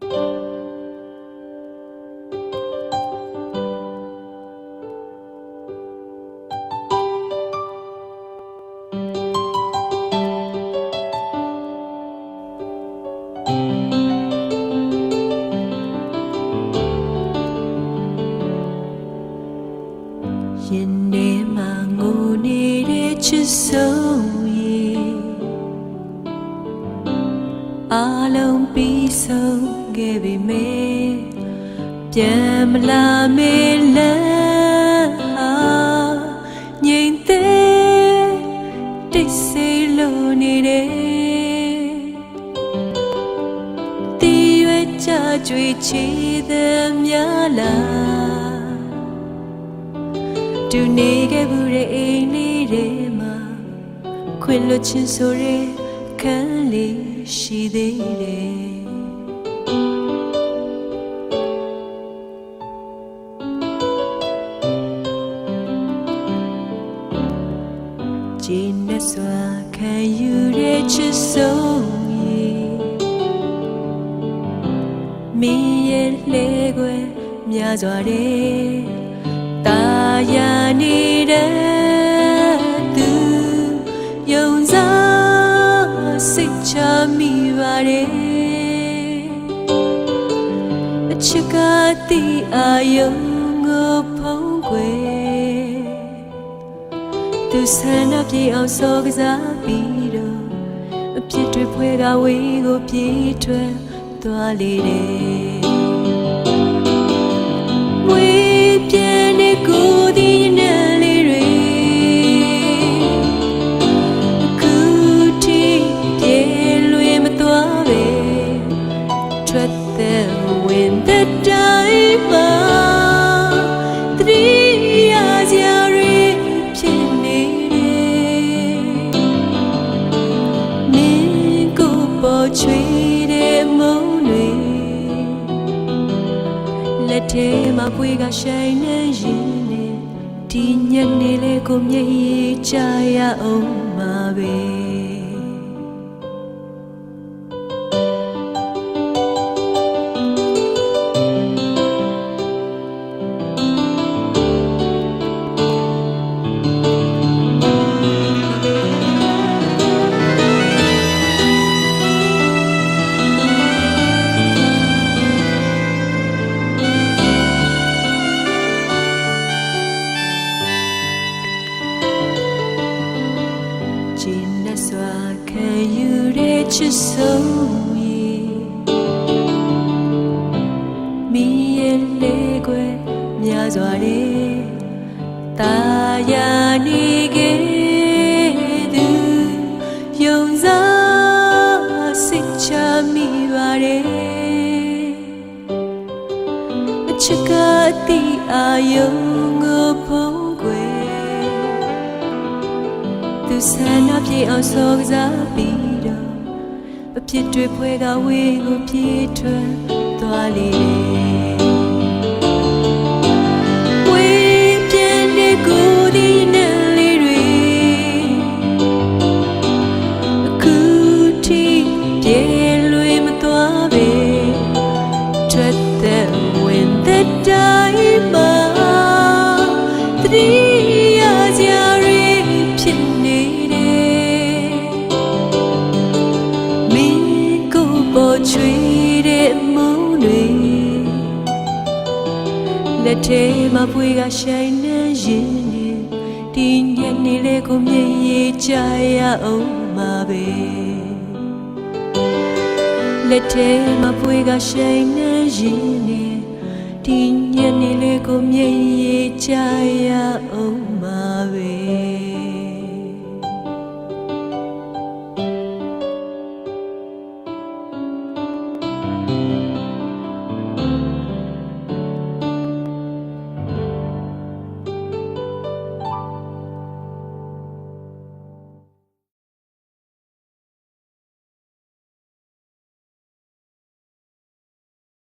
ရင်ထဲမှာငိုနေတဲ့ချစ်ဆုံးရေအားလုံးပြီးဆုံးခဲ့ပြီမေပြန်မလာမေလန်းငြိမ်သက်တိတ်ဆိတ်လို့နေတယ်တီးရွယ်ကြကြွေချီသည်များလားတူနေခဲ့ဘူးတဲ့အိမ်လေးထဲမှာခွင့်လွှတ်ခြင်းဆိုတဲ့ခန်းလေးရှိသေးတယ်ဂျင်းနဲ့စွာခံယူတဲ့ချစ်ဆုံးရေမင်းရဲ့လှဲခွဲများစွာတဲ့တာယာနေတဲ့သူယုံစားစိတ်ချမိပါတယ်အချစ်ကတိအာယုံကိုဖုံးကွယ်သူဆန္ဒပြေအောင်စောကစားပြီးတော့အပြစ်တွေဖွဲကဝေးကိုပြေးထွက်သွားလေတယ်ဝေးပြင်းနေကိုဒီနဲ့လေးတွေအခုထိပြေလွေမသွားပဲထွက်တဲ့ဝင်တဲ့တိုင်းမှာတတိယစရာတွေဖြစ်နေတယ်မင်းကိုပေါ်ချွေတဲ့မုန်းတွေလက်ထဲမှာပွေကဆိုင်နေရင်ဒီညနေလေးကိုမျက်ရည်ကျရအောင်ပါပဲစွာခံယူတဲ့ချစ်ဆုံးရေမင်းရဲ့လေးခွဲများစွာတဲ့တာယာနေခဲ့သူယုံစားစိတ်ချမိပါတယ်အချစ်ကတိအာယုံကိုဖုံးကွယ်သူဆန္ဒပြေအောင်စောကစားပြီးတော့အပြစ်တွေဖွဲကဝေးကိုပြေးထွက်သွားလေဝေးပြင်းနေကိုဒီနဲ့လေးတွေအခုထိပြေလွေမသွားပဲထွက်တဲ့ဝင်တဲ့တိုင်းမှာတတိယစရာတွေဖြစ်နေပေါ်ချွေတဲ့မုန်းတွေလက်ထဲမှာပွေကဆိုင်နေရင်ဒီညနေလေးကိုမျက်ရည်ကျရအောင်ပါပဲလက်ထဲမှာပွေကဆိုင်နေရင်ဒီညနေလေးကိုမျက်ရည်ကျရအောင်